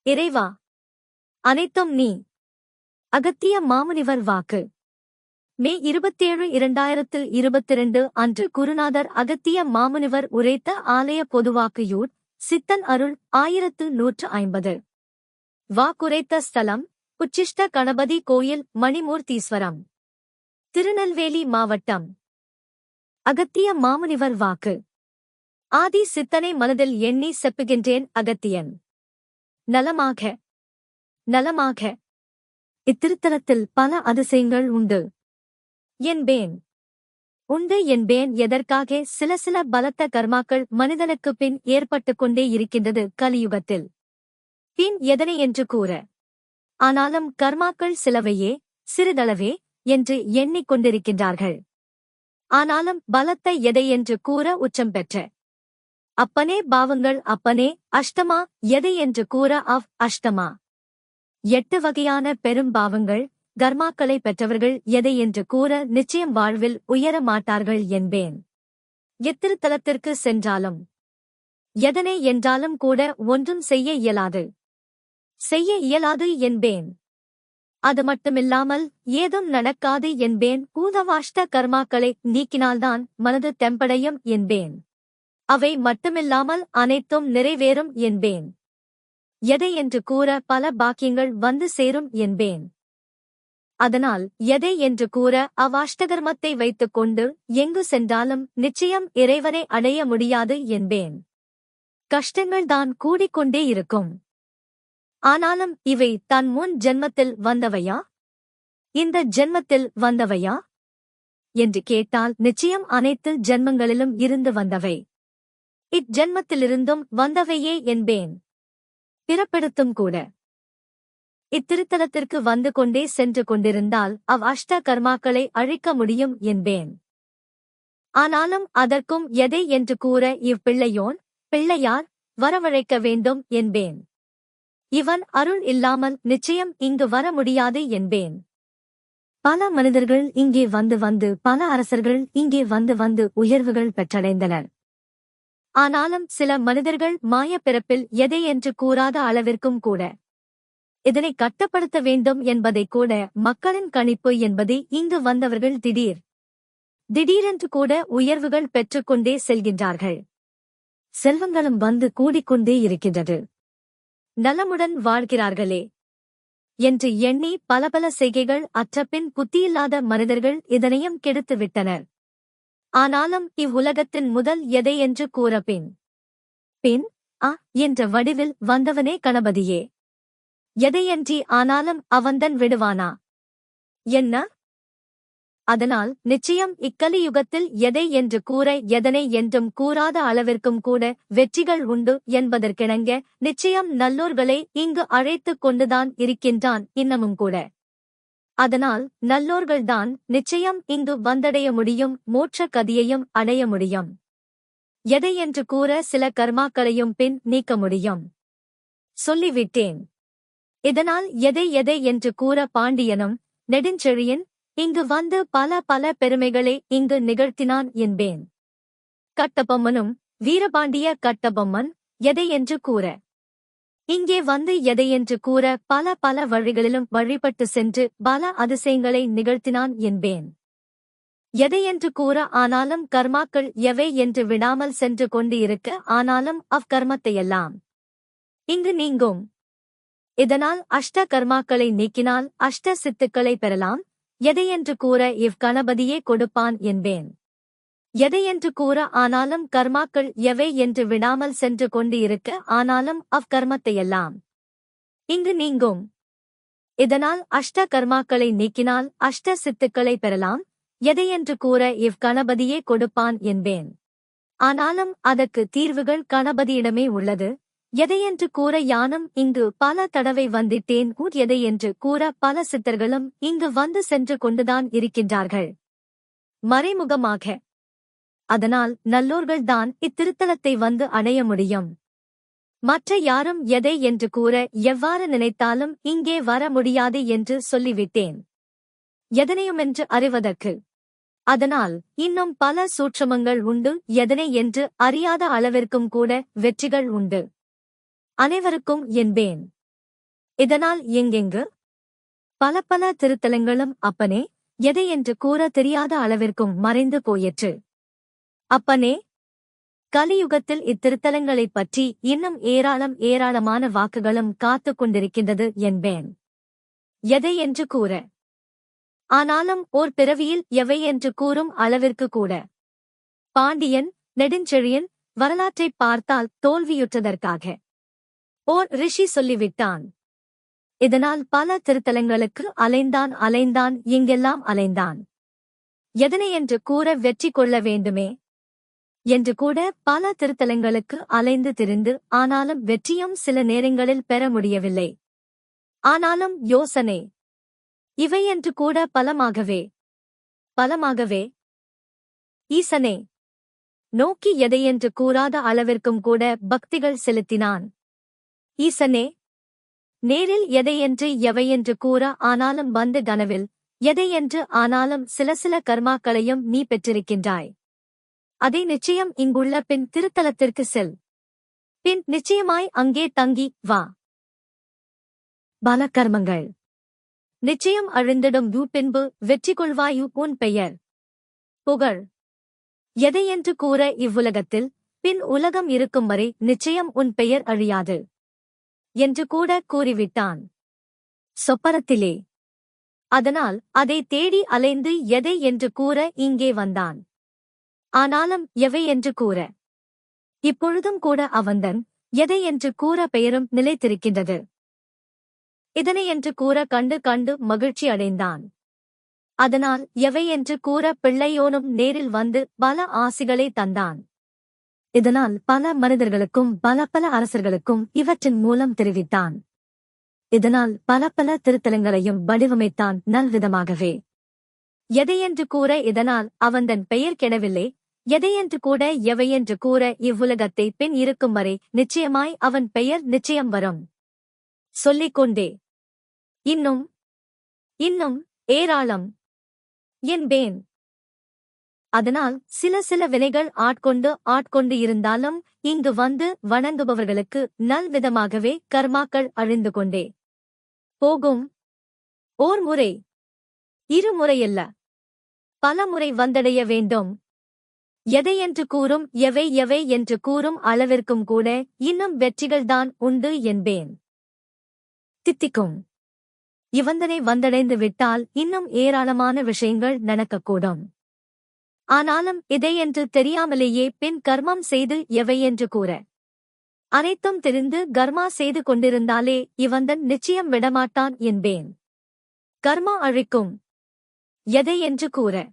இறைவா, அனைத்தும் நீ. அகத்திய மாமுனிவர் வாக்கு. மே 27, 2022 அன்று குருநாதர் அகத்திய மாமுனிவர் உரைத்த ஆலய பொதுவாக்கு சித்தன் அருள் 1150. வாக்குரைத்த ஸ்தலம் உச்சிஷ்ட கணபதி கோயில், மணிமூர்த்தீஸ்வரம், திருநெல்வேலி மாவட்டம். அகத்திய மாமுனிவர் வாக்கு. ஆதி சித்தனை மனதில் எண்ணி செப்புகின்றேன் அகத்தியன் நலமாக நலமாக. இத்திருத்தலத்தில் பல அதிசயங்கள் உண்டு என்பேன். எதற்காக சில பலத்த கர்மாக்கள் மனிதனுக்கு பின் ஏற்பட்டுக் கொண்டே இருக்கின்றது கலியுகத்தில். பின் எதனை என்று கூற. ஆனாலும் கர்மாக்கள் சிலவையே, சிறிதளவே என்று எண்ணிக்கொண்டிருக்கின்றார்கள். ஆனாலும் பலத்த எதை என்று கூற உச்சம் பெற்ற அப்பனே பாவங்கள் அப்பனே அஷ்டமா எதை என்று கூற அஷ்டமா. 8 வகையான பெரும் பாவங்கள் கர்மாக்களை பெற்றவர்கள் எதை என்று கூற நிச்சயம் வாழ்வில் உயர மாட்டார்கள் என்பேன். எத்திருத்தலத்திற்கு சென்றாலும் எதனை என்றாலும் கூட ஒன்றும் செய்ய இயலாது என்பேன். அது மட்டுமில்லாமல் ஏதும் நடக்காது என்பேன். பூதவாஷ்ட கர்மாக்களை நீக்கினால்தான் மனது தெம்படையும் என்பேன். அவை மட்டுமில்லாமல் அனைத்தும் நிறைவேறும் என்பேன். எதை என்று கூற பல பாக்கியங்கள் வந்து சேரும் என்பேன். அதனால் எதை என்று கூற அவாஷ்டகர்மத்தை வைத்துக் கொண்டு எங்கு சென்றாலும் நிச்சயம் இறைவனை அடைய முடியாது என்பேன். கஷ்டங்கள்தான் கூடிக்கொண்டே இருக்கும். ஆனாலும் இவை தன் முன் ஜென்மத்தில் வந்தவையா, இந்த ஜென்மத்தில் வந்தவையா என்று கேட்டால் நிச்சயம் அனைத்து ஜென்மங்களிலும் இருந்து வந்தவை. இஜ்ஜென்மத்திலிருந்தும் வந்தவையே என்பேன். பிறப்பெடுத்தும் கூட இத்திருத்தலத்திற்கு வந்து கொண்டே சென்று கொண்டிருந்தால் அஷ்ட கர்மாக்களை அழிக்க முடியும் என்பேன். ஆனாலும் அதற்கும் எதை என்று கூற பிள்ளையார் வரவழைக்க வேண்டும் என்பேன். இவன் அருள் இல்லாமல் நிச்சயம் இங்கு வர முடியாது என்பேன். பல மனிதர்கள் இங்கே வந்து பல அரசர்கள் இங்கே வந்து உயர்வுகள் பெற்றடைந்தனர். ஆனாலும் சில மனிதர்கள் மாயப் பிறப்பில் எதை என்று கூறாத அளவிற்கும் கூட இதனை கட்டப்படுத்த வேண்டும் என்பதை கூட மக்களின் கணிப்பு என்பது இங்கு வந்தவர்கள் திடீரென்று கூட உயர்வுகள் பெற்றுக்கொண்டே செல்கின்றார்கள். செல்வங்களும் வந்து கூடிக்கொண்டே இருக்கின்றது. நலமுடன் வாழ்கிறார்களே என்று எண்ணி பல செய்கைகள் அற்றபின் புத்தியில்லாத மனிதர்கள் இதனையும் கெடுத்துவிட்டனர். ஆனாலும் இவ்வுலகத்தின் முதல் எதை என்று கூற பின் என்ற வடிவில் வந்தவனே கணபதியே. எதையன்றி ஆனாலும் அவன்தான் விடுவானா என்ன? அதனால் நிச்சயம் இக்கலியுகத்தில் எதை என்று கூற எதனை என்றும் கூறாத அளவிற்கும் கூட வெற்றிகள் உண்டு என்பதற்கிணங்க நிச்சயம் நல்லோர்களை இங்கு அழைத்துக் கொண்டுதான் இருக்கின்றான் இன்னமும் கூட. அதனால் நல்லோர்கள்தான் நிச்சயம் இங்கு வந்தடைய முடியும், மோட்ச கதியையும் அடைய முடியும். எதை என்று கூற சில கர்மாக்களையும் பின் நீக்க முடியும் சொல்லிவிட்டேன். இதனால் எதை என்று கூற பாண்டியனும் நெடுஞ்செழியன் இங்கு வந்து பல பெருமைகளை இங்கு நிகழ்த்தினான் என்பேன். கட்டபொம்மனும் வீரபாண்டிய கட்டபொம்மன் எதை என்று கூற இங்கே வந்து எதையென்று கூற பல வழிகளிலும் வழிபட்டு சென்று பல அதிசயங்களை நிகழ்த்தினான் என்பேன். எதையென்று கூற ஆனாலும் கர்மாக்கள் எவை என்று விடாமல் சென்று கொண்டு இருக்க ஆனாலும் அக்கர்மத்தையெல்லாம் இங்கு நீங்கும். இதனால் அஷ்ட கர்மாக்களை நீக்கினால் அஷ்ட சித்துக்களை பெறலாம். எதையென்று கூற கணபதியே கொடுப்பான் என்பேன். எதையென்று கூற ஆனாலும் கர்மாக்கள் எவை என்று விடாமல் சென்று கொண்டு இருக்க ஆனாலும் அக்கர்மத்தையெல்லாம் இங்கு நீங்கும். இதனால் அஷ்ட கர்மாக்களை நீக்கினால் அஷ்ட சித்துக்களை பெறலாம். எதையென்று கூற கணபதியே கொடுப்பான் என்பேன். ஆனாலும் அதற்கு தீர்வுகள் கணபதியிடமே உள்ளது. எதையென்று கூற யானும் இங்கு பல தடவை வந்திட்டேன். எதையென்று கூற பல சித்தர்களும் இங்கு வந்து சென்று கொண்டுதான் இருக்கின்றார்கள் மறைமுகமாக. அதனால் நல்லோர்கள்தான் இத்திருத்தலத்தை வந்து அடைய முடியும். மற்ற யாரும் எதை என்று கூற எவ்வாறு நினைத்தாலும் இங்கே வர முடியாது என்று சொல்லிவிட்டேன். எதனையுமென்று அறிவதற்கு. அதனால் இன்னும் பல சூட்சமங்கள் உண்டு. எதனை என்று அறியாத அளவிற்கும் கூட வெற்றிகள் உண்டு அனைவருக்கும் என்பேன். இதனால் எங்கெங்கு பல பல திருத்தலங்களும் அப்பனே எதை என்று கூற தெரியாத அளவிற்கும் மறைந்து போயிற்று. அப்பனே, கலியுகத்தில் இத்திருத்தலங்களைப் பற்றி இன்னும் ஏராளமான வாக்குகளும் காத்துக் கொண்டிருக்கின்றது என்பேன். எதை என்று கூற. ஆனாலும் ஓர் பிறவியில் எவை என்று கூறும் அளவிற்கு கூட. பாண்டியன் நெடுஞ்செழியன் வரலாற்றைப் பார்த்தால் தோல்வியுற்றதற்காக ஓர் ரிஷி சொல்லிவிட்டான். இதனால் பல திருத்தலங்களுக்கு அலைந்தான் எங்கெல்லாம் அலைந்தான். எதனை என்று கூற வெற்றி கொள்ள வேண்டுமே என்று கூட பல திருத்தலங்களுக்கு அலைந்து திரிந்து ஆனாலும் வெற்றியும் சில நேரங்களில் பெற முடியவில்லை. ஆனாலும் யோசனை இவை என்று கூட பலமாகவே ஈசனே நோக்கி எதையென்று கூறாத அளவிற்கும் கூட பக்திகள் செலுத்தினான். ஈசனே, நேரில் எதையென்று எவையென்று கூற ஆனாலும் வந்து கனவில் எதையென்று ஆனாலும் சில கர்மாக்களையும் நீ பெற்றிருக்கின்றாய். அதை நிச்சயம் இங்குள்ள பின் திருத்தலத்திற்கு செல். பின் நிச்சயமாய் அங்கே தங்கி வா. பல கர்மங்கள் நிச்சயம் அழிந்திடும் பின்பு வெற்றி கொள்வாயு. உன் பெயர் புகழ் எதையென்று கூற இவ்வுலகத்தில் பின் உலகம் இருக்கும் வரை நிச்சயம் உன் பெயர் அழியாது என்று கூட கூறிவிட்டான் சொப்பரத்திலே. அதனால் அதை தேடி அலைந்து எதை என்று கூற இங்கே வந்தான். ஆனாலும் எவை என்று கூற இப்பொழுதும் கூட அவன்தன் எதை என்று கூற பெயரும் நிலைத்திருக்கின்றது. இதனை என்று கூற கண்டு மகிழ்ச்சி அடைந்தான். அதனால் எவை என்று கூற பிள்ளையோனும் நேரில் வந்து பல ஆசிகளை தந்தான். இதனால் பல மனிதர்களுக்கும் பல அரசர்களுக்கும் இவற்றின் மூலம் தெரிவித்தான். இதனால் பல திருத்தலங்களையும் வடிவமைத்தான் நல்விதமாகவே. எதையென்று கூற இதனால் அவன்தன் பெயர் கெடவில்லை. எதையென்று கூட எவையென்று கூற இவ்வுலகத்தை பின் இருக்கும் வரை நிச்சயமாய் அவன் பெயர் நிச்சயம் வரும். சொல்லிக்கொண்டே இன்னும் ஏராளம் என்பேன். அதனால் சில வினைகள் ஆட்கொண்டு இருந்தாலும் இங்கு வந்து வணங்குபவர்களுக்கு நல்விதமாகவே கர்மாக்கள் அழிந்து கொண்டே போகும். ஓர் முறை இருமுறையல்ல, பல முறை வந்தடைய வேண்டும். எதையென்று கூறும் எவை என்று கூறும் அளவிற்கும் கூட இன்னும் வெற்றிகள்தான் உண்டு என்பேன். தித்திக்கும் இவந்தனை வந்தடைந்து விட்டால் இன்னும் ஏராளமான விஷயங்கள் நடக்கக்கூடும். ஆனாலும் இதையென்று தெரியாமலேயே பின் கர்மம் செய்து எவையென்று கூற அனைத்தும் தெரிந்து கர்மா செய்து கொண்டிருந்தாலே இவந்தன் நிச்சயம் விடமாட்டான் என்பேன். கர்மா அழிக்கும் எதை என்று கூற